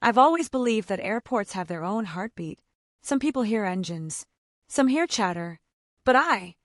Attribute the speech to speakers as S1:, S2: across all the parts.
S1: I've always believed that airports have their own heartbeat. Some people hear engines. Some hear chatter. But I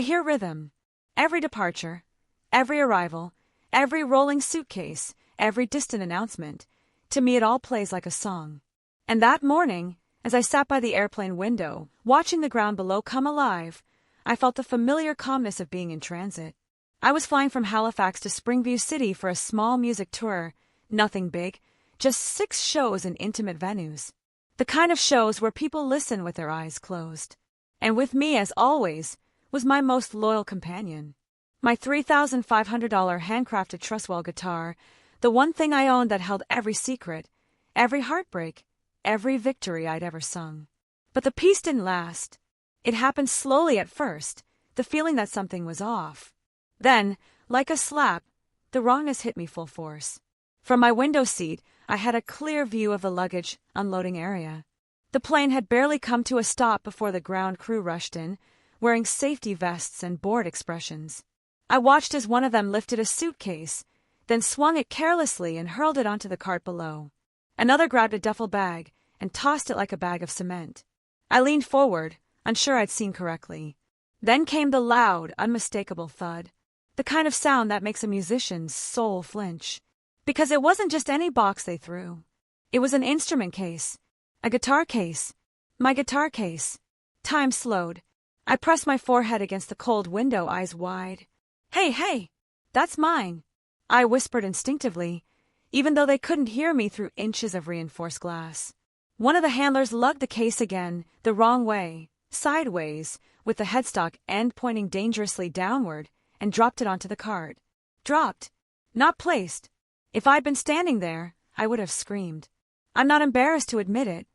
S1: hear rhythm. Every departure, every arrival, every rolling suitcase, every distant announcement. To me it all plays like a song. And that morning, as I sat by the airplane window, watching the ground below come alive, I felt the familiar calmness of being in transit. I was flying from Halifax to Springview City for a small music tour. Nothing big, just 6 shows in intimate venues. The kind of shows where people listen with their eyes closed. And with me, as always, was my most loyal companion. My $3,500 handcrafted Trustwell guitar, the one thing I owned that held every secret, every heartbreak, every victory I'd ever sung. But the peace didn't last. It happened slowly at first, the feeling that something was off. Then, like a slap, the wrongness hit me full force. From my window seat, I had a clear view of the luggage unloading area. The plane had barely come to a stop before the ground crew rushed in, wearing safety vests and bored expressions. I watched as one of them lifted a suitcase, then swung it carelessly and hurled it onto the cart below. Another grabbed a duffel bag and tossed it like a bag of cement. I leaned forward, unsure I'd seen correctly. Then came the loud, unmistakable thud, the kind of sound that makes a musician's soul flinch. Because it wasn't just any box they threw. It was an instrument case, a guitar case, my guitar case. Time slowed. I pressed my forehead against the cold window, eyes wide. Hey, that's mine, I whispered instinctively, even though they couldn't hear me through inches of reinforced glass. One of the handlers lugged the case again, the wrong way, sideways, with the headstock end pointing dangerously downward, and dropped it onto the cart. Dropped, not placed. If I'd been standing there, I would have screamed. I'm not embarrassed to admit it.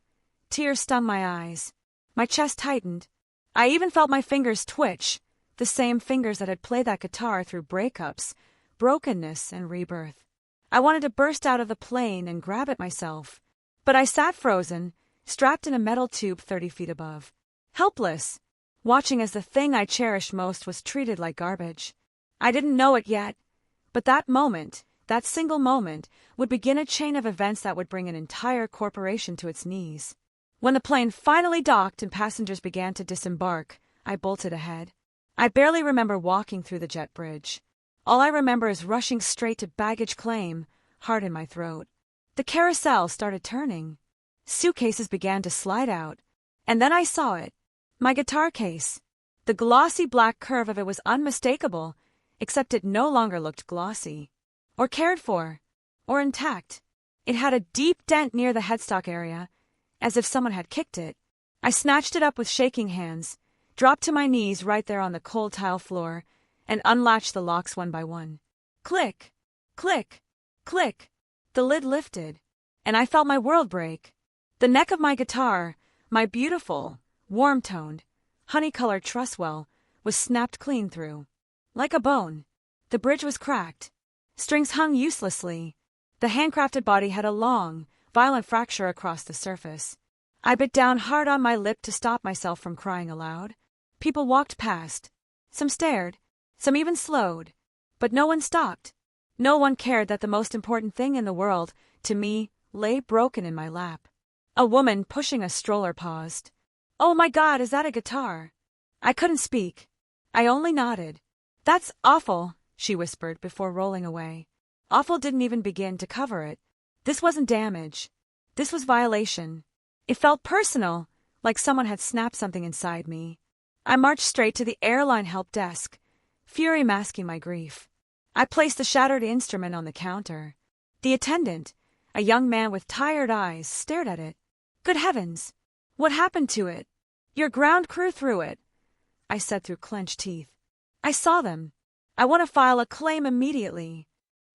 S1: Tears stung my eyes. My chest tightened. I even felt my fingers twitch, the same fingers that had played that guitar through breakups, brokenness, and rebirth. I wanted to burst out of the plane and grab it myself, but I sat frozen, strapped in a metal tube 30 feet above. Helpless, watching as the thing I cherished most was treated like garbage. I didn't know it yet, but that moment, that single moment, would begin a chain of events that would bring an entire corporation to its knees. When the plane finally docked and passengers began to disembark, I bolted ahead. I barely remember walking through the jet bridge. All I remember is rushing straight to baggage claim, heart in my throat. The carousel started turning. Suitcases began to slide out. And then I saw it. My guitar case. The glossy black curve of it was unmistakable, except it no longer looked glossy, or cared for, or intact. It had a deep dent near the headstock area, as if someone had kicked it. I snatched it up with shaking hands, dropped to my knees right there on the cold tile floor, and unlatched the locks one by one. Click, click, click. The lid lifted, and I felt my world break. The neck of my guitar, my beautiful, warm-toned, honey-colored Trustwell, was snapped clean through. Like a bone. The bridge was cracked. Strings hung uselessly. The handcrafted body had a long, violent fracture across the surface. I bit down hard on my lip to stop myself from crying aloud. People walked past. Some stared. Some even slowed. But no one stopped. No one cared that the most important thing in the world, to me, lay broken in my lap. A woman pushing a stroller paused. "Oh my God, is that a guitar?" I couldn't speak. I only nodded. "That's awful," she whispered before rolling away. Awful didn't even begin to cover it. This wasn't damage. This was violation. It felt personal, like someone had snapped something inside me. I marched straight to the airline help desk, fury masking my grief. I placed the shattered instrument on the counter. The attendant, a young man with tired eyes, stared at it. "Good heavens! What happened to it?" "Your ground crew threw it," I said through clenched teeth. "I saw them. I want to file a claim immediately."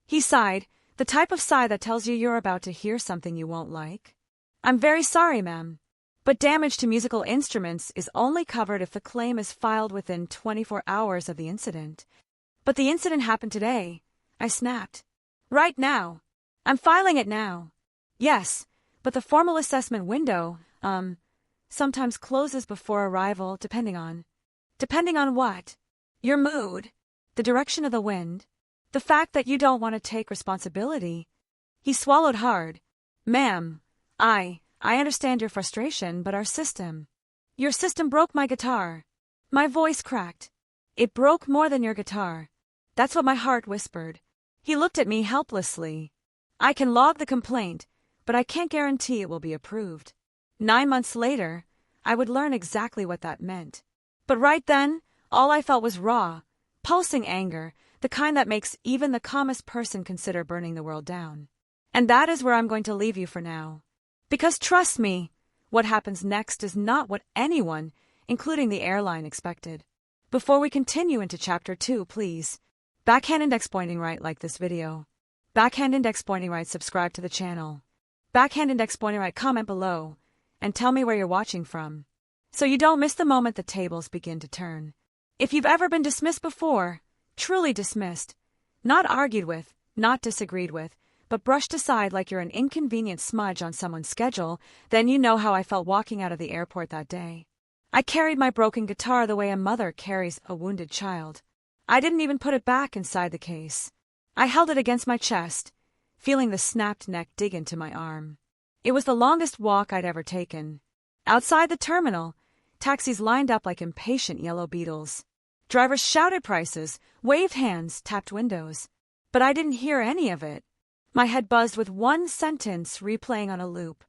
S1: He sighed, the type of sigh that tells you you're about to hear something you won't like. "I'm very sorry, ma'am, but damage to musical instruments is only covered if the claim is filed within 24 hours of the incident." "But the incident happened today," I snapped. "Right now. I'm filing it now." "Yes, but the formal assessment window, sometimes closes before arrival, depending on..." "Depending on what?" "Your mood, the direction of the wind, the fact that you don't want to take responsibility." He swallowed hard. "Ma'am, I understand your frustration, but your system broke my guitar. My voice cracked. It broke more than your guitar. That's what my heart whispered. He looked at me helplessly. I can log the complaint, but I can't guarantee it will be approved. 9 months later, I would learn exactly what that meant. But right then, all I felt was raw, pulsing anger, the kind that makes even the calmest person consider burning the world down. And that is where I'm going to leave you for now. Because trust me, what happens next is not what anyone, including the airline, expected. Before we continue into Chapter 2, please, backhand index pointing right, like this video. Backhand index pointing right, subscribe to the channel. Backhand index pointing right, comment below, and tell me where you're watching from, so you don't miss the moment the tables begin to turn. If you've ever been dismissed before, truly dismissed, not argued with, not disagreed with, but brushed aside like you're an inconvenient smudge on someone's schedule, then you know how I felt walking out of the airport that day. I carried my broken guitar the way a mother carries a wounded child. I didn't even put it back inside the case. I held it against my chest, feeling the snapped neck dig into my arm. It was the longest walk I'd ever taken. Outside the terminal, taxis lined up like impatient yellow beetles. Drivers shouted prices, waved hands, tapped windows. But I didn't hear any of it. My head buzzed with one sentence replaying on a loop.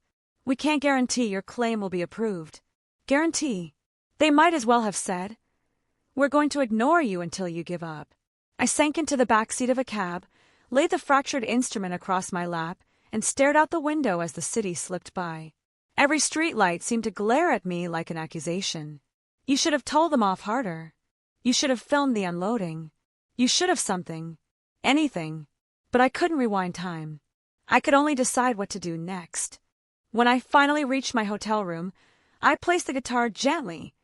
S1: We can't guarantee your claim will be approved. Guarantee. They might as well have said, we're going to ignore you until you give up. I sank into the back seat of a cab, laid the fractured instrument across my lap, and stared out the window as the city slipped by. Every streetlight seemed to glare at me like an accusation. You should have told them off harder. You should have filmed the unloading. You should have something. Anything. But I couldn't rewind time. I could only decide what to do next. When I finally reached my hotel room, I placed the guitar gently,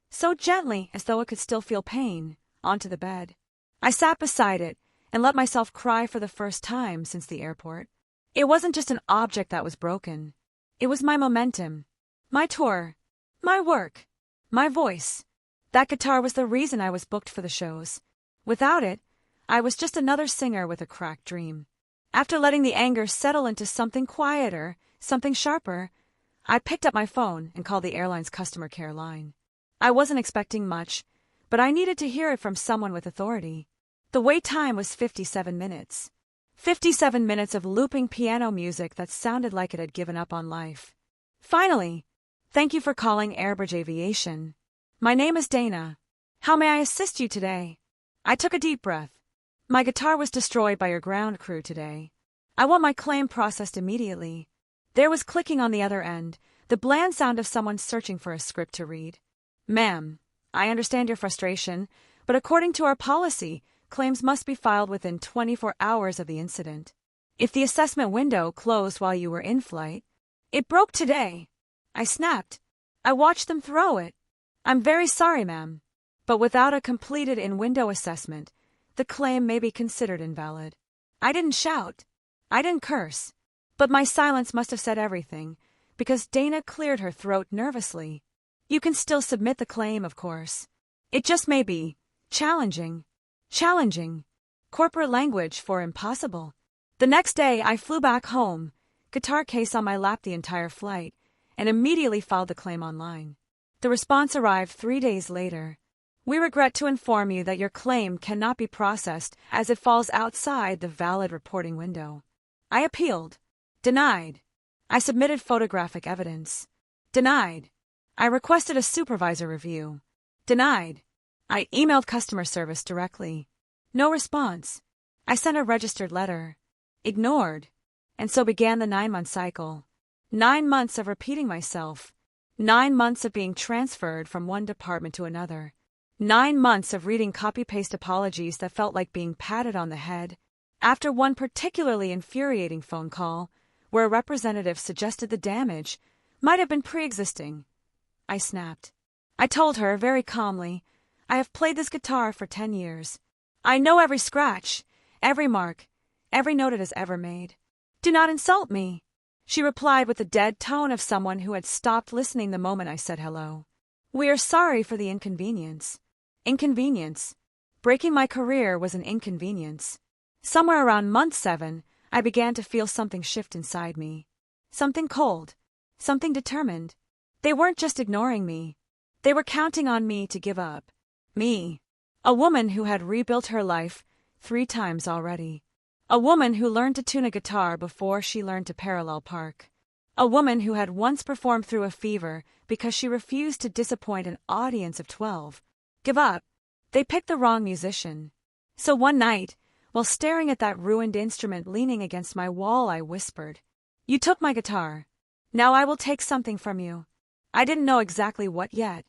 S1: so gently as though it could still feel pain, onto the bed. I sat beside it and let myself cry for the first time since the airport. It wasn't just an object that was broken. It was my momentum, my tour, my work, my voice. That guitar was the reason I was booked for the shows. Without it, I was just another singer with a cracked dream. After letting the anger settle into something quieter, something sharper, I picked up my phone and called the airline's customer care line. I wasn't expecting much, but I needed to hear it from someone with authority. The wait time was 57 minutes. 57 minutes of looping piano music that sounded like it had given up on life. Finally, thank you for calling AirBridge Aviation. My name is Dana. How may I assist you today? I took a deep breath. My guitar was destroyed by your ground crew today. I want my claim processed immediately. There was clicking on the other end, the bland sound of someone searching for a script to read. Ma'am, I understand your frustration, but according to our policy, claims must be filed within 24 hours of the incident. If the assessment window closed while you were in flight, it broke today. I snapped. I watched them throw it. I'm very sorry, ma'am, but without a completed in-window assessment, the claim may be considered invalid. I didn't shout. I didn't curse. But my silence must have said everything, because Dana cleared her throat nervously. You can still submit the claim, of course. It just may be challenging. Challenging. Corporate language for impossible. The next day, I flew back home, guitar case on my lap the entire flight, and immediately filed the claim online. The response arrived 3 days later. We regret to inform you that your claim cannot be processed as it falls outside the valid reporting window. I appealed. Denied. I submitted photographic evidence. Denied. I requested a supervisor review. Denied. I emailed customer service directly. No response. I sent a registered letter. Ignored. And so began the 9-month cycle. 9 months of repeating myself. 9 months of being transferred from one department to another. 9 months of reading copy-paste apologies that felt like being patted on the head. After one particularly infuriating phone call, where a representative suggested the damage might have been pre-existing, I snapped. I told her very calmly, I have played this guitar for 10 years. I know every scratch, every mark, every note it has ever made. Do not insult me. She replied with the dead tone of someone who had stopped listening the moment I said hello. We are sorry for the inconvenience. Inconvenience. Breaking my career was an inconvenience. Somewhere around month 7, I began to feel something shift inside me. Something cold, something determined. They weren't just ignoring me. They were counting on me to give up. Me. A woman who had rebuilt her life 3 times already. A woman who learned to tune a guitar before she learned to parallel park. A woman who had once performed through a fever because she refused to disappoint an audience of 12. Give up. They picked the wrong musician. So one night, while staring at that ruined instrument leaning against my wall, I whispered, "You took my guitar. Now I will take something from you." I didn't know exactly what yet,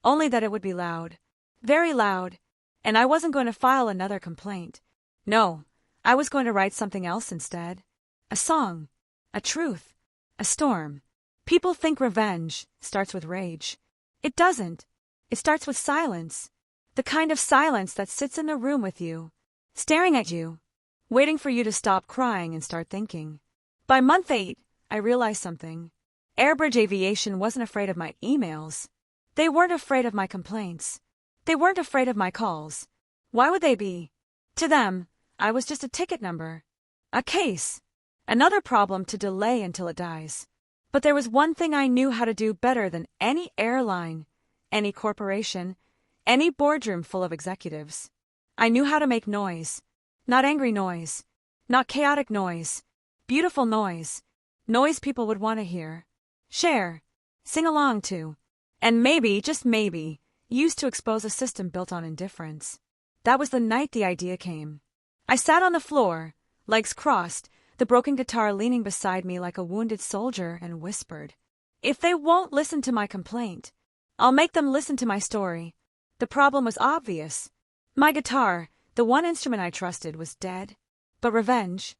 S1: only that it would be loud. Very loud. And I wasn't going to file another complaint. No, I was going to write something else instead. A song. A truth. A storm. People think revenge starts with rage. It doesn't. It starts with silence. The kind of silence that sits in the room with you, staring at you, waiting for you to stop crying and start thinking. By month 8, I realized something. AirBridge Aviation wasn't afraid of my emails. They weren't afraid of my complaints. They weren't afraid of my calls. Why would they be? To them, I was just a ticket number. A case. Another problem to delay until it dies. But there was one thing I knew how to do better than any airline, any corporation, any boardroom full of executives. I knew how to make noise. Not angry noise. Not chaotic noise. Beautiful noise. Noise people would want to hear. Share. Sing along to. And maybe, just maybe, use to expose a system built on indifference. That was the night the idea came. I sat on the floor, legs crossed, the broken guitar leaning beside me like a wounded soldier, and whispered, "If they won't listen to my complaint, I'll make them listen to my story." The problem was obvious. My guitar, the one instrument I trusted, was dead. But revenge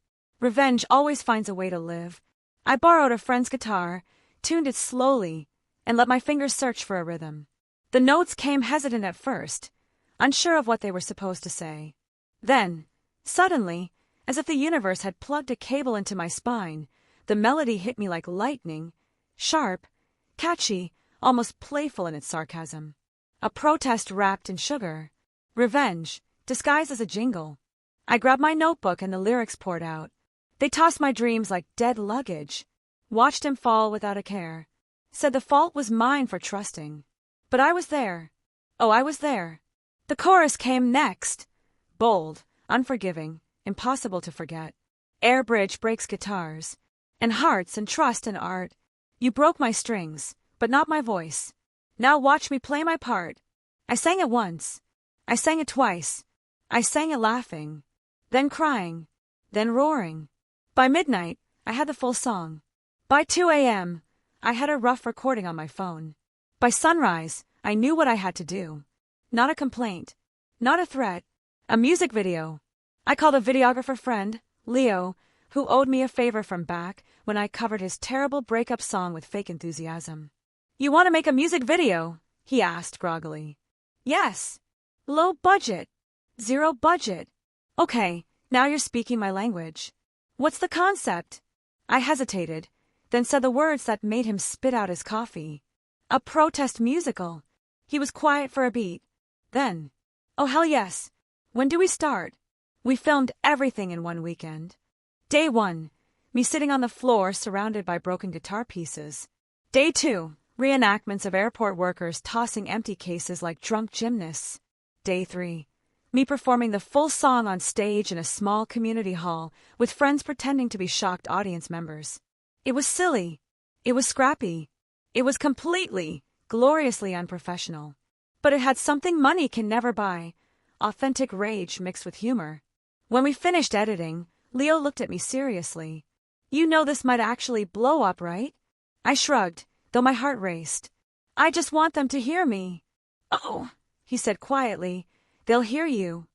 S1: always finds a way to live. I borrowed a friend's guitar, tuned it slowly, and let my fingers search for a rhythm. The notes came hesitant at first, unsure of what they were supposed to say. Then, suddenly, as if the universe had plugged a cable into my spine, the melody hit me like lightning, sharp, catchy, almost playful in its sarcasm. A protest wrapped in sugar. Revenge, disguised as a jingle. I grabbed my notebook and the lyrics poured out. They tossed my dreams like dead luggage. Watched him fall without a care. Said the fault was mine for trusting. But I was there. Oh, I was there. The chorus came next. Bold, unforgiving, impossible to forget. AirBridge breaks guitars, and hearts and trust and art. You broke my strings, but not my voice. Now watch me play my part. I sang it once. I sang it twice. I sang it laughing, then crying, then roaring. By midnight, I had the full song. By 2 a.m., I had a rough recording on my phone. By sunrise, I knew what I had to do. Not a complaint. Not a threat. A music video. I called a videographer friend, Leo, who owed me a favor from back when I covered his terrible breakup song with fake enthusiasm. "You want to make a music video?" he asked groggily. "Yes." "Low budget." "Zero budget." "Okay, now you're speaking my language." "What's the concept?" I hesitated, then said the words that made him spit out his coffee. "A protest musical." He was quiet for a beat. Then, "Oh hell yes. When do we start?" We filmed everything in one weekend. Day 1, me sitting on the floor surrounded by broken guitar pieces. Day 2, reenactments of airport workers tossing empty cases like drunk gymnasts. Day 3, me performing the full song on stage in a small community hall with friends pretending to be shocked audience members. It was silly. It was scrappy. It was completely, gloriously unprofessional. But it had something money can never buy: authentic rage mixed with humor. When we finished editing, Leo looked at me seriously. "You know this might actually blow up, right?" I shrugged, though my heart raced. "I just want them to hear me." "Oh," he said quietly, "they'll hear you."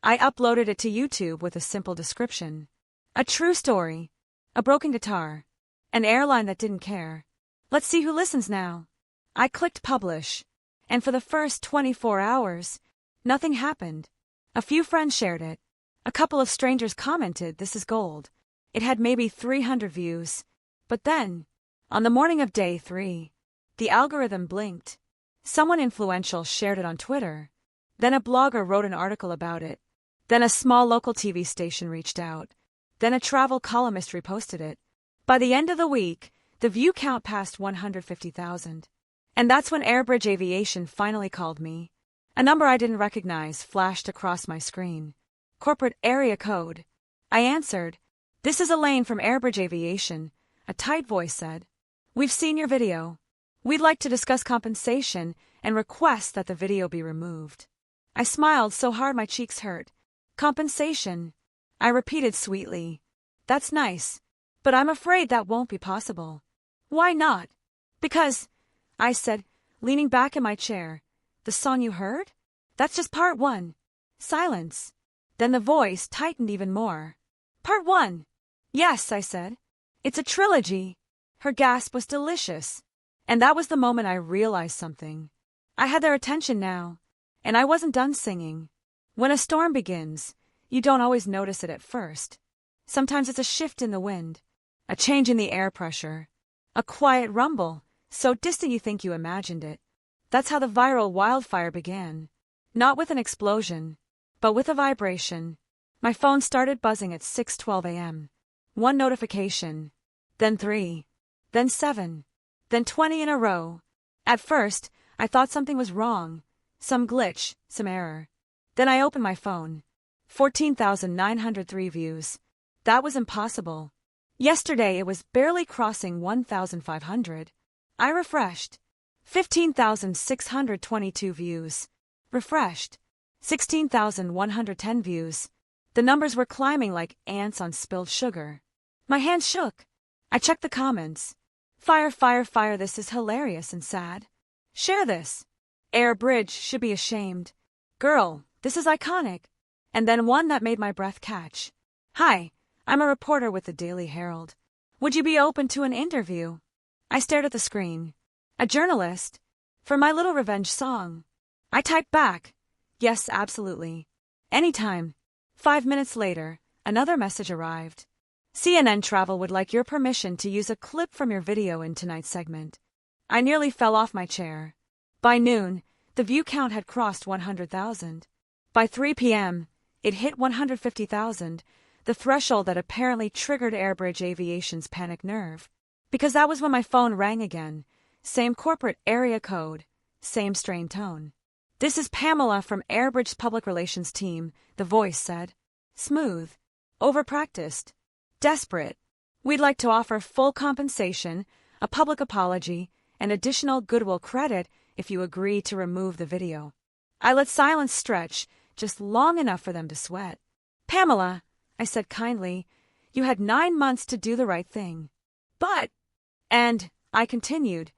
S1: I uploaded it to YouTube with a simple description. A true story. A broken guitar. An airline that didn't care. Let's see who listens now. I clicked publish. And for the first 24 hours, nothing happened. A few friends shared it. A couple of strangers commented, "This is gold." It had maybe 300 views. But then, on the morning of day 3, the algorithm blinked. Someone influential shared it on Twitter. Then a blogger wrote an article about it. Then a small local TV station reached out. Then a travel columnist reposted it. By the end of the week, the view count passed 150,000. And that's when AirBridge Aviation finally called me. A number I didn't recognize flashed across my screen. Corporate area code. I answered. "This is Elaine from AirBridge Aviation," a tight voice said. "We've seen your video. We'd like to discuss compensation and request that the video be removed." I smiled so hard my cheeks hurt. "Compensation," I repeated sweetly. "That's nice, but I'm afraid that won't be possible." "Why not?" "Because," I said, leaning back in my chair, "the song you heard? That's just part one." Silence. Then the voice tightened even more. "Part one?" "Yes," I said. "It's a trilogy." Her gasp was delicious. And that was the moment I realized something. I had their attention now, and I wasn't done singing. When a storm begins, you don't always notice it at first. Sometimes it's a shift in the wind, a change in the air pressure, a quiet rumble, so distant you think you imagined it. That's how the viral wildfire began. Not with an explosion, but with a vibration. My phone started buzzing at 6:12 a.m. One notification, then 3, then 7, then 20 in a row. At first, I thought something was wrong, some glitch, some error. Then I opened my phone. 14,903 views. That was impossible. Yesterday it was barely crossing 1,500. I refreshed. 15,622 views. Refreshed. 16,110 views. The numbers were climbing like ants on spilled sugar. My hands shook. I checked the comments. "Fire, fire, fire, this is hilarious and sad. Share this. AirBridge should be ashamed. Girl, this is iconic." And then one that made my breath catch. "Hi, I'm a reporter with the Daily Herald. Would you be open to an interview?" I stared at the screen. "A journalist? For my little revenge song?" I typed back. "Yes, absolutely. Anytime." 5 minutes later, another message arrived. "CNN Travel would like your permission to use a clip from your video in tonight's segment." I nearly fell off my chair. By noon, the view count had crossed 100,000. By 3 p.m., it hit 150,000, the threshold that apparently triggered AirBridge Aviation's panic nerve. Because that was when my phone rang again. Same corporate area code, same strained tone. "This is Pamela from AirBridge's public relations team," the voice said. Smooth. Over-practiced. Desperate. "We'd like to offer full compensation, a public apology, and additional goodwill credit if you agree to remove the video." I let silence stretch, just long enough for them to sweat. "Pamela," I said kindly, "you had 9 months to do the right thing." "But," and I continued,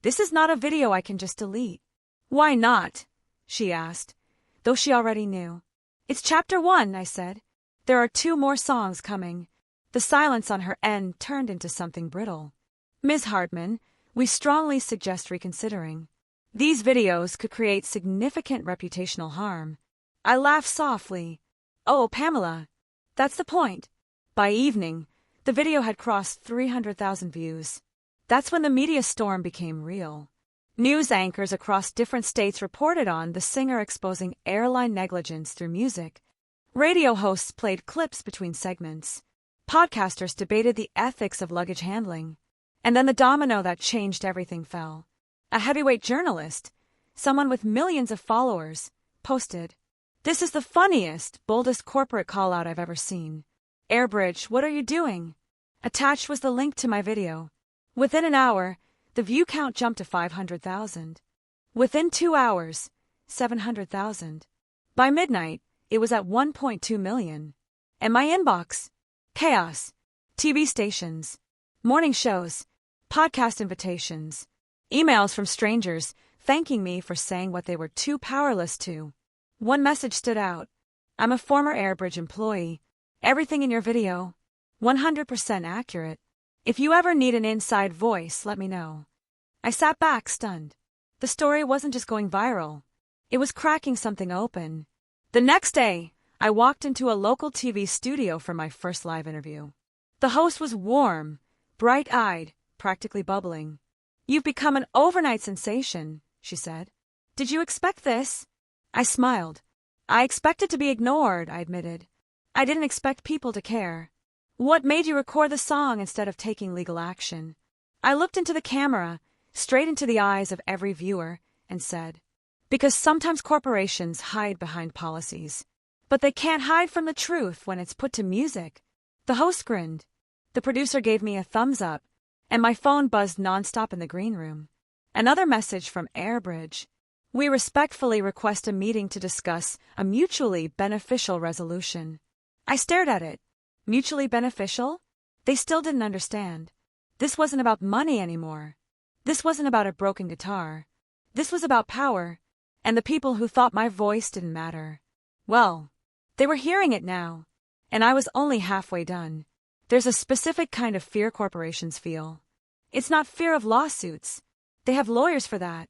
S1: "this is not a video I can just delete." "Why not?" she asked, though she already knew. "It's chapter 1, I said. "There are 2 more songs coming." The silence on her end turned into something brittle. "Ms. Hartman, we strongly suggest reconsidering. These videos could create significant reputational harm." I laughed softly. "Oh, Pamela, that's the point." By evening, the video had crossed 300,000 views. That's when the media storm became real. News anchors across different states reported on the singer exposing airline negligence through music. Radio hosts played clips between segments. Podcasters debated the ethics of luggage handling. And then the domino that changed everything fell. A heavyweight journalist, someone with millions of followers, posted, "This is the funniest, boldest corporate call-out I've ever seen. AirBridge, what are you doing?" Attached was the link to my video. Within an hour, the view count jumped to 500,000. Within 2 hours, 700,000. By midnight, it was at 1.2 million. And my inbox? Chaos. TV stations. Morning shows. Podcast invitations. Emails from strangers thanking me for saying what they were too powerless to. One message stood out. "I'm a former AirBridge employee. Everything in your video, 100% accurate. If you ever need an inside voice, let me know." I sat back, stunned. The story wasn't just going viral. It was cracking something open. The next day, I walked into a local TV studio for my first live interview. The host was warm, bright-eyed, practically bubbling. "You've become an overnight sensation," she said. "Did you expect this?" I smiled. "I expected to be ignored," I admitted. "I didn't expect people to care." "What made you record the song instead of taking legal action?" I looked into the camera, straight into the eyes of every viewer, and said, because sometimes corporations hide behind policies, but they can't hide from the truth when it's put to music. The host grinned. The producer gave me a thumbs up, and my phone buzzed nonstop in the green room. Another message from AirBridge. We respectfully request a meeting to discuss a mutually beneficial resolution. I stared at it. Mutually beneficial? They still didn't understand. This wasn't about money anymore. This wasn't about a broken guitar. This was about power, and the people who thought my voice didn't matter. Well, they were hearing it now, and I was only halfway done. There's a specific kind of fear corporations feel. It's not fear of lawsuits. They have lawyers for that.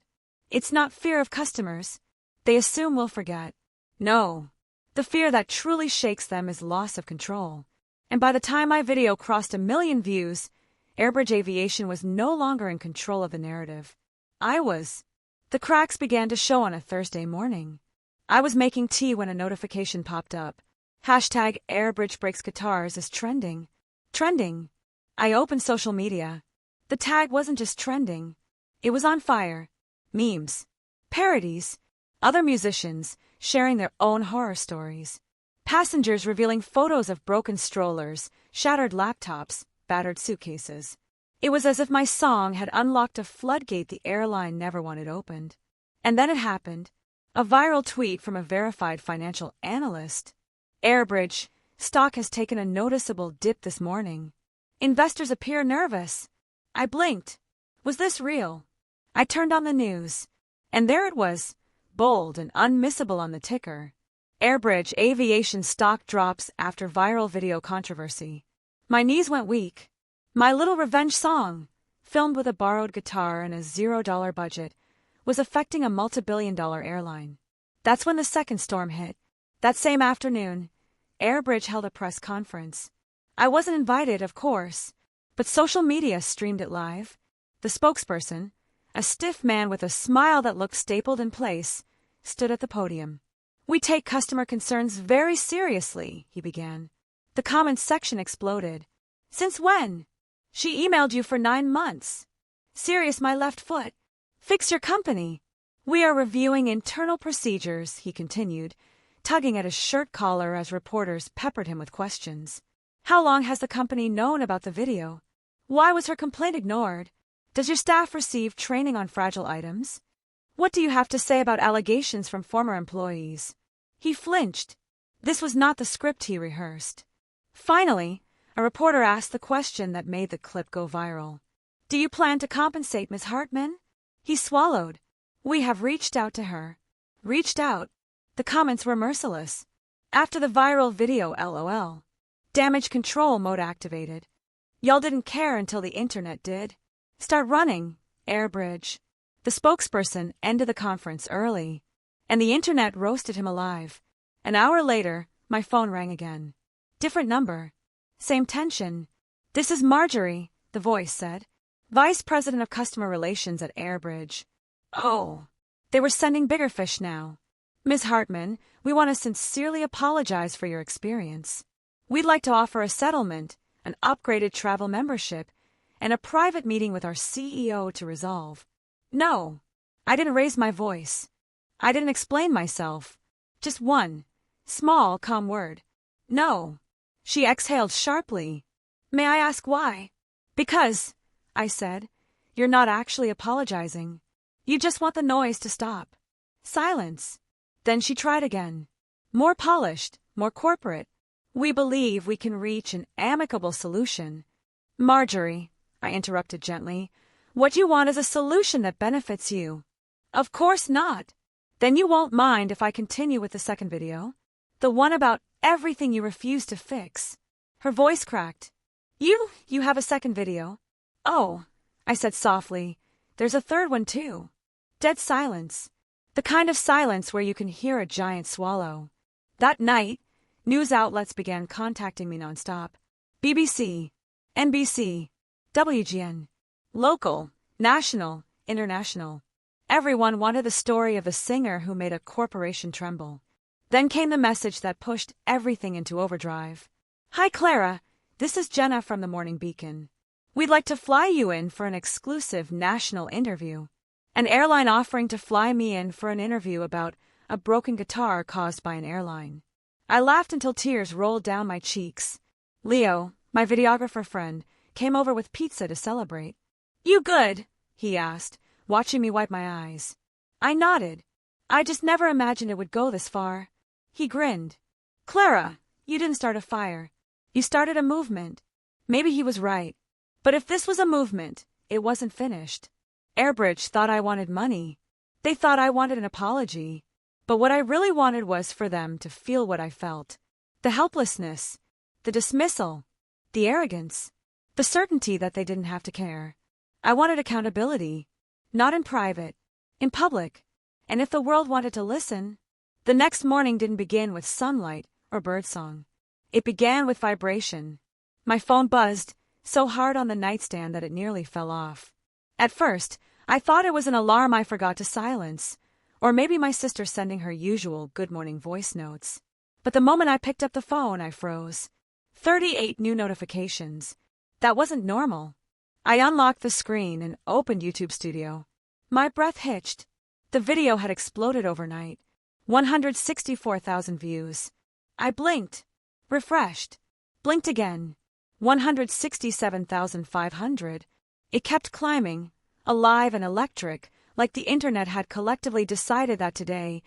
S1: It's not fear of customers. They assume we'll forget. No. The fear that truly shakes them is loss of control. And by the time my video crossed 1 million views, AirBridge Aviation was no longer in control of the narrative. I was. The cracks began to show on a Thursday morning. I was making tea when a notification popped up. Hashtag AirBridge breaks guitars is trending. Trending. I opened social media. The tag wasn't just trending. It was on fire. Memes. Parodies. Other musicians sharing their own horror stories. Passengers revealing photos of broken strollers, shattered laptops, battered suitcases. It was as if my song had unlocked a floodgate the airline never wanted opened. And then it happened. A viral tweet from a verified financial analyst. AirBridge stock has taken a noticeable dip this morning. Investors appear nervous. I blinked. Was this real? I turned on the news, and there it was, bold and unmissable on the ticker. AirBridge Aviation stock drops after viral video controversy. My knees went weak. My little revenge song, filmed with a borrowed guitar and a $0 budget, was affecting a multi-billion-dollar airline. That's when the second storm hit. That same afternoon, AirBridge held a press conference. I wasn't invited, of course, but social media streamed it live. The spokesperson, a stiff man with a smile that looked stapled in place, stood at the podium. We take customer concerns very seriously, he began. The comments section exploded. Since when? She emailed you for 9 months. Serious, my left foot. Fix your company. We are reviewing internal procedures, he continued, tugging at his shirt collar as reporters peppered him with questions. How long has the company known about the video? Why was her complaint ignored? Does your staff receive training on fragile items? What do you have to say about allegations from former employees? He flinched. This was not the script he rehearsed. Finally, a reporter asked the question that made the clip go viral. Do you plan to compensate Ms. Hartman? He swallowed. We have reached out to her. Reached out. The comments were merciless. After the viral video, LOL. Damage control mode activated. Y'all didn't care until the internet did. Start running, AirBridge. The spokesperson ended the conference early, and the internet roasted him alive. An hour later, my phone rang again. Different number. Same tension. This is Marjorie, the voice said. Vice President of Customer Relations at AirBridge. Oh, they were sending bigger fish now. Ms. Hartman, we want to sincerely apologize for your experience. We'd like to offer a settlement, an upgraded travel membership, and a private meeting with our CEO to resolve. No, I didn't raise my voice. I didn't explain myself. Just one, small, calm word. No. She exhaled sharply. May I ask why? Because, I said, you're not actually apologizing. You just want the noise to stop. Silence. Then she tried again. More polished, more corporate. We believe we can reach an amicable solution. Marjorie, I interrupted gently, what you want is a solution that benefits you. Of course not. Then you won't mind if I continue with the second video? The one about everything you refuse to fix. Her voice cracked. You have a second video? Oh, I said softly. There's a third one too. Dead silence. The kind of silence where you can hear a giant swallow. That night, news outlets began contacting me nonstop. BBC, NBC, WGN, local, national, international. Everyone wanted the story of the singer who made a corporation tremble. Then came the message that pushed everything into overdrive. Hi, Clara. This is Jenna from the Morning Beacon. We'd like to fly you in for an exclusive national interview. An airline offering to fly me in for an interview about a broken guitar caused by an airline. I laughed until tears rolled down my cheeks. Leo, my videographer friend, came over with pizza to celebrate. You good? He asked, watching me wipe my eyes. I nodded. I just never imagined it would go this far. He grinned. Clara, you didn't start a fire. You started a movement. Maybe he was right. But if this was a movement, it wasn't finished. AirBridge thought I wanted money. They thought I wanted an apology. But what I really wanted was for them to feel what I felt. The helplessness, the dismissal, the arrogance, the certainty that they didn't have to care. I wanted accountability, not in private, in public. And if the world wanted to listen, the next morning didn't begin with sunlight or birdsong. It began with vibration. My phone buzzed so hard on the nightstand that it nearly fell off. At first, I thought it was an alarm I forgot to silence, or maybe my sister sending her usual good morning voice notes. But the moment I picked up the phone, I froze. 38 new notifications. That wasn't normal. I unlocked the screen and opened YouTube Studio. My breath hitched. The video had exploded overnight. 164,000 views. I blinked, refreshed, blinked again. 167,500. It kept climbing, alive and electric, like the internet had collectively decided that today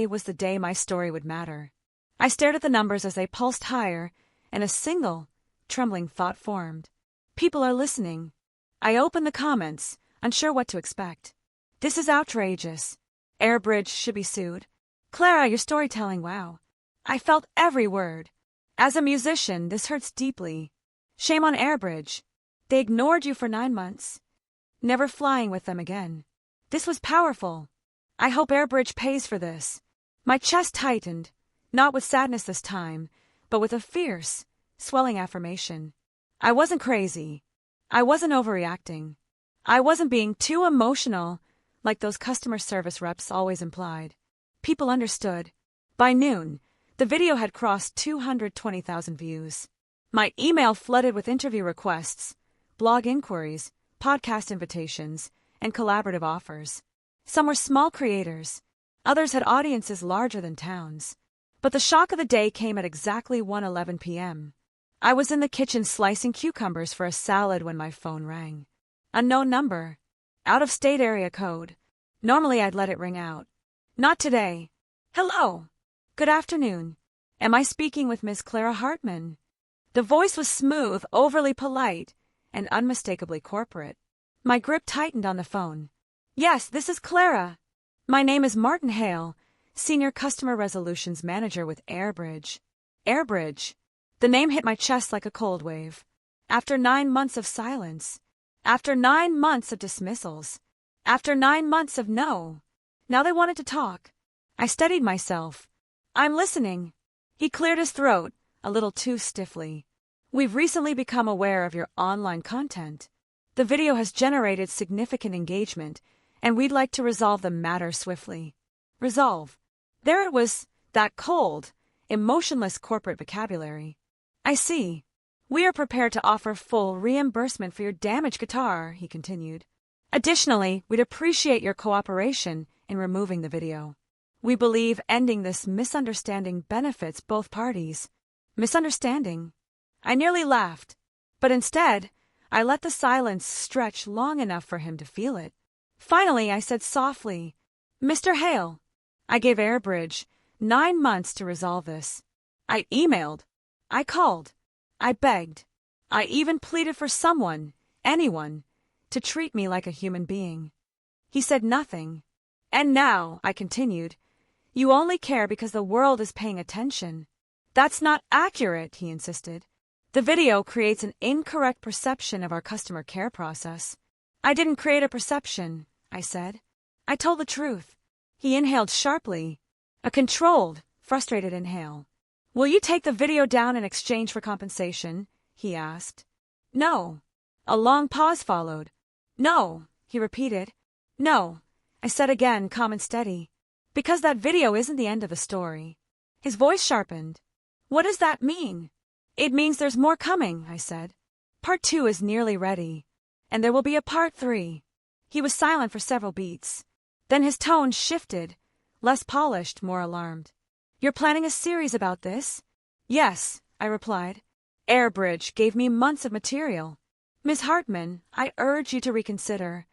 S1: was the day my story would matter. I stared at the numbers as they pulsed higher, and a single, trembling thought formed. People are listening. I opened the comments, unsure what to expect. This is outrageous. AirBridge should be sued. Clara, your storytelling, wow. I felt every word. As a musician, this hurts deeply. Shame on AirBridge. They ignored you for 9 months. Never flying with them again. This was powerful. I hope AirBridge pays for this. My chest tightened, not with sadness this time, but with a fierce, swelling affirmation. I wasn't crazy. I wasn't overreacting. I wasn't being too emotional, like those customer service reps always implied. People understood. By noon, the video had crossed 220,000 views. My email flooded with interview requests, blog inquiries, podcast invitations, and collaborative offers. Some were small creators. Others had audiences larger than towns. But the shock of the day came at exactly 1:11 p.m. I was in the kitchen slicing cucumbers for a salad when my phone rang. Unknown number. Out-of-state area code. Normally I'd let it ring out. Not today. Hello. Good afternoon. Am I speaking with Ms. Clara Hartman? The voice was smooth, overly polite, and unmistakably corporate. My grip tightened on the phone. Yes, this is Clara. My name is Martin Hale, Senior Customer Resolutions Manager with AirBridge. AirBridge. The name hit my chest like a cold wave. After 9 months of silence. After 9 months of dismissals. After 9 months of no. Now they wanted to talk. I steadied myself. I'm listening. He cleared his throat, a little too stiffly. We've recently become aware of your online content. The video has generated significant engagement, and we'd like to resolve the matter swiftly. Resolve. There it was, that cold, emotionless corporate vocabulary. I see. We are prepared to offer full reimbursement for your damaged guitar, he continued. Additionally, we'd appreciate your cooperation in removing the video. We believe ending this misunderstanding benefits both parties. Misunderstanding? I nearly laughed, but instead, I let the silence stretch long enough for him to feel it. Finally, I said softly, Mr. Hale, I gave AirBridge 9 months to resolve this. I emailed. I called. I begged. I even pleaded for someone, anyone, to treat me like a human being. He said nothing. And now, I continued, you only care because the world is paying attention. That's not accurate, he insisted. The video creates an incorrect perception of our customer care process. I didn't create a perception, I said. I told the truth. He inhaled sharply. A controlled, frustrated inhale. Will you take the video down in exchange for compensation? He asked. No. A long pause followed. No, he repeated. No, I said again, calm and steady. Because that video isn't the end of the story. His voice sharpened. What does that mean? It means there's more coming, I said. Part 2 is nearly ready, and there will be a part 3. He was silent for several beats. Then his tone shifted, less polished, more alarmed. You're planning a series about this? Yes, I replied. AirBridge gave me months of material. Ms. Hartman, I urge you to reconsider.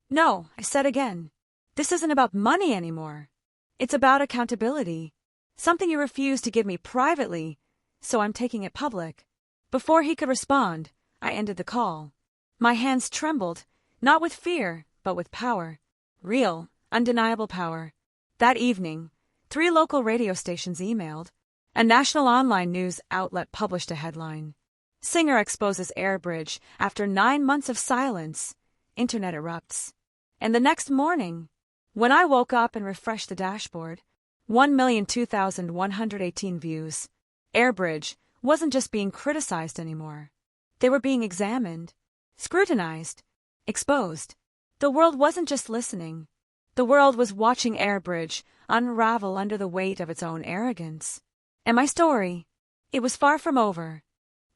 S1: No, I said again. This isn't about money anymore. It's about accountability. Something you refused to give me privately, so I'm taking it public. Before he could respond, I ended the call. My hands trembled, not with fear, but with power. Real, undeniable power. That evening, 3 local radio stations emailed. A national online news outlet published a headline. Singer exposes AirBridge after 9 months of silence. Internet erupts. And the next morning, when I woke up and refreshed the dashboard, 1,002,118 views. AirBridge wasn't just being criticized anymore. They were being examined, scrutinized, exposed. The world wasn't just listening. The world was watching AirBridge unravel under the weight of its own arrogance. And my story, it was far from over.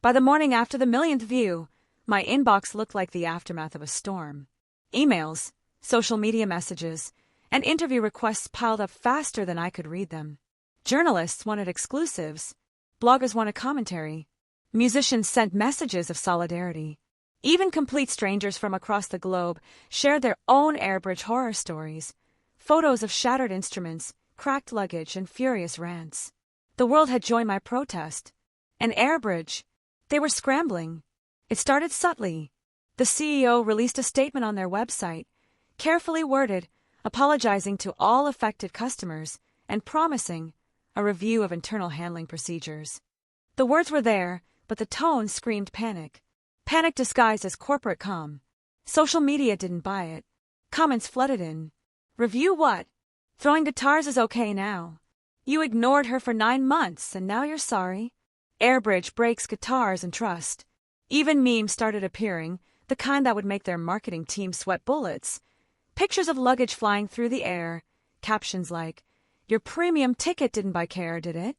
S1: By the morning after the 1,000,000th view, my inbox looked like the aftermath of a storm. Emails, social media messages, and interview requests piled up faster than I could read them. Journalists wanted exclusives. Bloggers wanted commentary. Musicians sent messages of solidarity. Even complete strangers from across the globe shared their own AirBridge horror stories, photos of shattered instruments, cracked luggage, and furious rants. The world had joined my protest. And AirBridge, they were scrambling. It started subtly. The CEO released a statement on their website, carefully worded, apologizing to all affected customers and promising a review of internal handling procedures. The words were there, but the tone screamed panic. Panic disguised as corporate calm. Social media didn't buy it. Comments flooded in. Review what? Throwing guitars is okay now. You ignored her for 9 months, and now you're sorry. AirBridge breaks guitars and trust. Even memes started appearing, the kind that would make their marketing team sweat bullets. Pictures of luggage flying through the air, captions like, "Your premium ticket didn't buy care, did it?"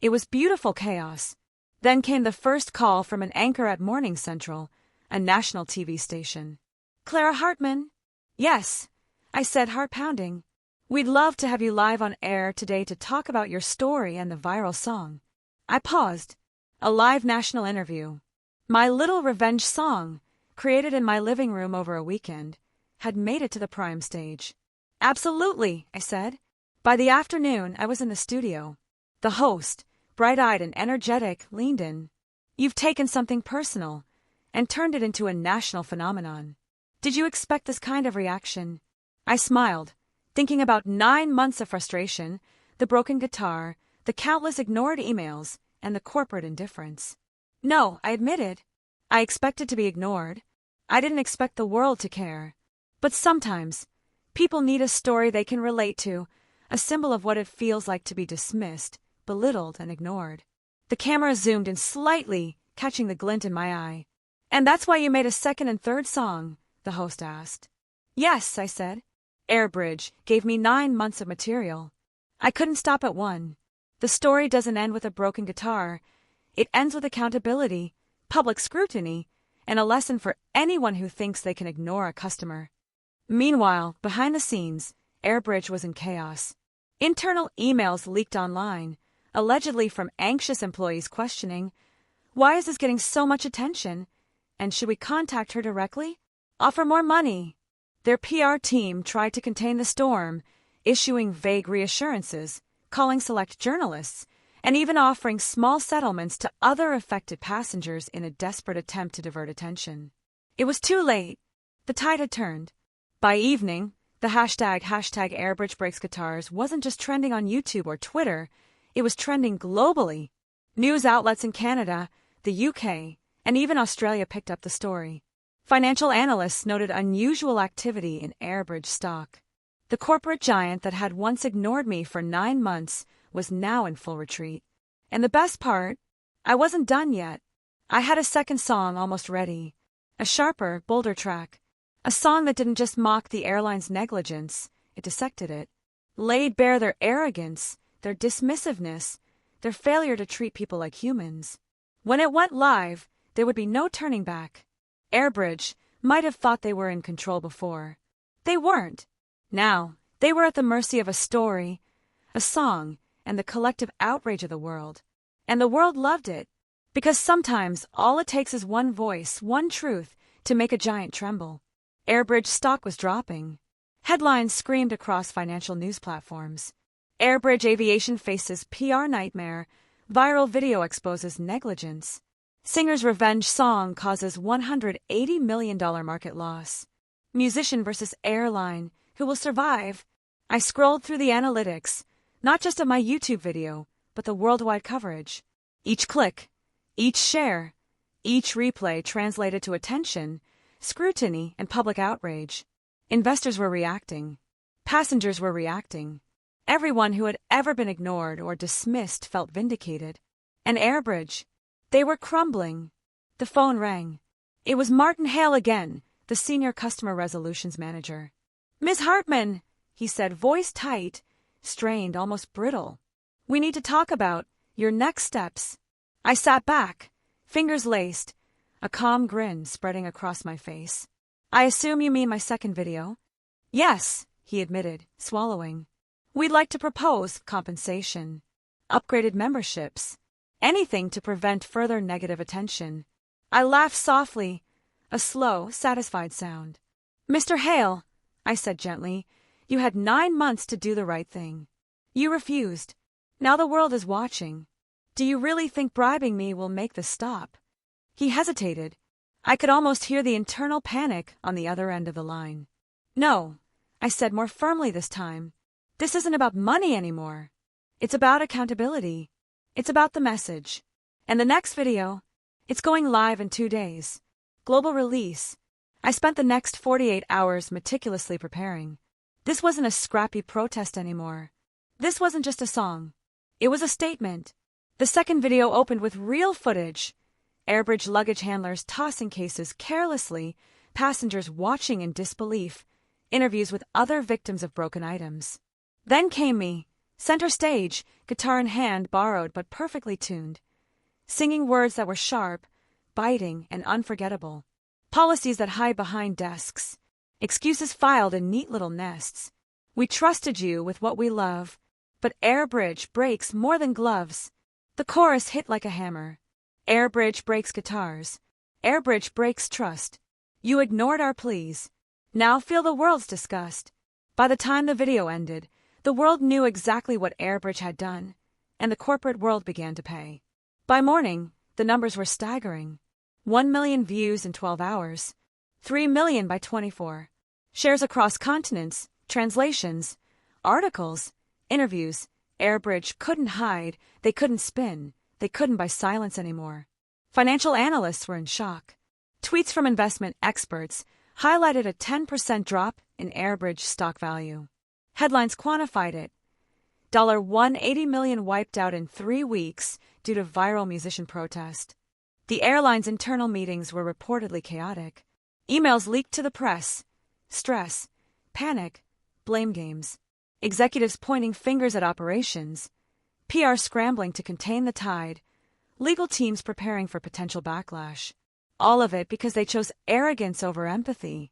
S1: It was beautiful chaos. Then came the first call from an anchor at Morning Central, a national TV station. "Clara Hartman?" "Yes," I said, heart pounding. "We'd love to have you live on air today to talk about your story and the viral song." I paused. A live national interview. My little revenge song, created in my living room over a weekend, had made it to the prime stage. "Absolutely," I said. By the afternoon, I was in the studio. The host, bright-eyed and energetic, leaned in. "You've taken something personal and turned it into a national phenomenon. Did you expect this kind of reaction?" I smiled, thinking about 9 months of frustration, the broken guitar, the countless ignored emails, and the corporate indifference. "No," I admitted. "I expected to be ignored. I didn't expect the world to care. But sometimes, people need a story they can relate to, a symbol of what it feels like to be dismissed, belittled, and ignored." The camera zoomed in slightly, catching the glint in my eye. "And that's why you made a second and third song?" the host asked. "Yes," I said. AirBridge gave me 9 months of material. I couldn't stop at one. The story doesn't end with a broken guitar. It ends with accountability, public scrutiny, and a lesson for anyone who thinks they can ignore a customer. Meanwhile, behind the scenes, AirBridge was in chaos. Internal emails leaked online, allegedly from anxious employees questioning, "Why is this getting so much attention? And should we contact her directly? Offer more money?" Their PR team tried to contain the storm, issuing vague reassurances, calling select journalists, and even offering small settlements to other affected passengers in a desperate attempt to divert attention. It was too late. The tide had turned. By evening, the hashtag AirBridge Breaks Guitars wasn't just trending on YouTube or Twitter, it was trending globally. News outlets in Canada, the UK, and even Australia picked up the story. Financial analysts noted unusual activity in AirBridge stock. The corporate giant that had once ignored me for 9 months was now in full retreat. And the best part, I wasn't done yet. I had a second song almost ready. A sharper, bolder track. A song that didn't just mock the airline's negligence, it dissected it. Laid bare their arrogance, their dismissiveness, their failure to treat people like humans. When it went live, there would be no turning back. AirBridge might have thought they were in control before. They weren't. Now, they were at the mercy of a story, a song, and the collective outrage of the world. And the world loved it, because sometimes all it takes is one voice, one truth, to make a giant tremble. AirBridge stock was dropping. Headlines screamed across financial news platforms. AirBridge Aviation faces PR nightmare. Viral video exposes negligence. Singer's revenge song causes $180 million market loss. Musician versus airline. Who will survive? I scrolled through the analytics, not just of my YouTube video, but the worldwide coverage. Each click, each share, each replay translated to attention, scrutiny, and public outrage. Investors were reacting. Passengers were reacting. Everyone who had ever been ignored or dismissed felt vindicated. And AirBridge, they were crumbling. The phone rang. It was Martin Hale again, the senior customer resolutions manager. "Ms. Hartman," he said, voice tight, strained, almost brittle. "We need to talk about your next steps." I sat back, fingers laced, a calm grin spreading across my face. "I assume you mean my second video?" "Yes," he admitted, swallowing. "We'd like to propose compensation, upgraded memberships, anything to prevent further negative attention." I laughed softly, a slow, satisfied sound. "Mr. Hale," I said gently, "you had 9 months to do the right thing. You refused. Now the world is watching. Do you really think bribing me will make this stop?" He hesitated. I could almost hear the internal panic on the other end of the line. "No," I said more firmly this time. "This isn't about money anymore. It's about accountability. It's about the message. And the next video, it's going live in 2 days. Global release." I spent the next 48 hours meticulously preparing. This wasn't a scrappy protest anymore. This wasn't just a song. It was a statement. The second video opened with real footage. AirBridge luggage handlers tossing cases carelessly, passengers watching in disbelief, interviews with other victims of broken items. Then came me, center stage, guitar in hand, borrowed but perfectly tuned, singing words that were sharp, biting, and unforgettable. Policies that hide behind desks. Excuses filed in neat little nests. We trusted you with what we love, but AirBridge breaks more than gloves. The chorus hit like a hammer. AirBridge breaks guitars. AirBridge breaks trust. You ignored our pleas. Now feel the world's disgust. By the time the video ended, the world knew exactly what AirBridge had done, and the corporate world began to pay. By morning, the numbers were staggering. 1 million views in 12 hours. 3 million by 24. Shares across continents, translations, articles, interviews. AirBridge couldn't hide, they couldn't spin, they couldn't buy silence anymore. Financial analysts were in shock. Tweets from investment experts highlighted a 10% drop in AirBridge stock value. Headlines quantified it. $180 million wiped out in 3 weeks due to viral musician protest. The airline's internal meetings were reportedly chaotic. Emails leaked to the press. Stress, panic, blame games. Executives pointing fingers at operations. PR scrambling to contain the tide. Legal teams preparing for potential backlash. All of it because they chose arrogance over empathy.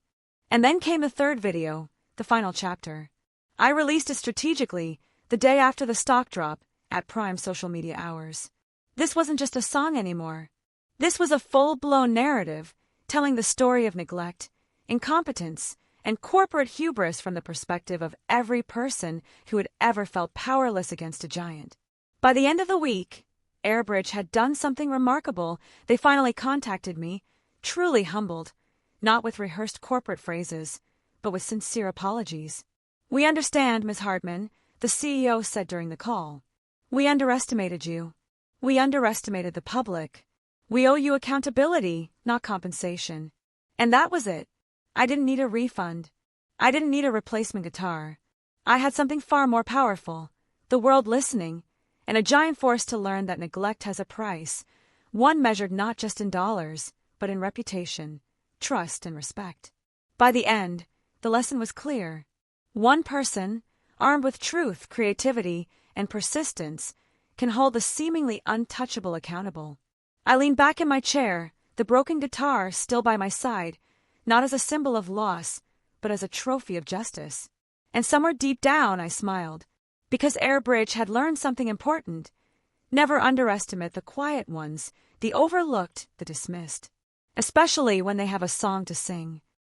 S1: And then came the third video, the final chapter. I released it strategically, the day after the stock drop, at prime social media hours. This wasn't just a song anymore. This was a full-blown narrative, telling the story of neglect, incompetence, and corporate hubris from the perspective of every person who had ever felt powerless against a giant. By the end of the week, AirBridge had done something remarkable. They finally contacted me, truly humbled, not with rehearsed corporate phrases, but with sincere apologies. "We understand, Ms. Hartman," the CEO said during the call. "We underestimated you. We underestimated the public. We owe you accountability, not compensation." And that was it. I didn't need a refund. I didn't need a replacement guitar. I had something far more powerful, the world listening, and a giant force to learn that neglect has a price, one measured not just in dollars, but in reputation, trust, and respect. By the end, the lesson was clear. One person, armed with truth, creativity, and persistence, can hold the seemingly untouchable accountable. I leaned back in my chair, the broken guitar still by my side, not as a symbol of loss, but as a trophy of justice. And somewhere deep down I smiled, because AirBridge had learned something important. Never underestimate the quiet ones, the overlooked, the dismissed, especially when they have a song to sing.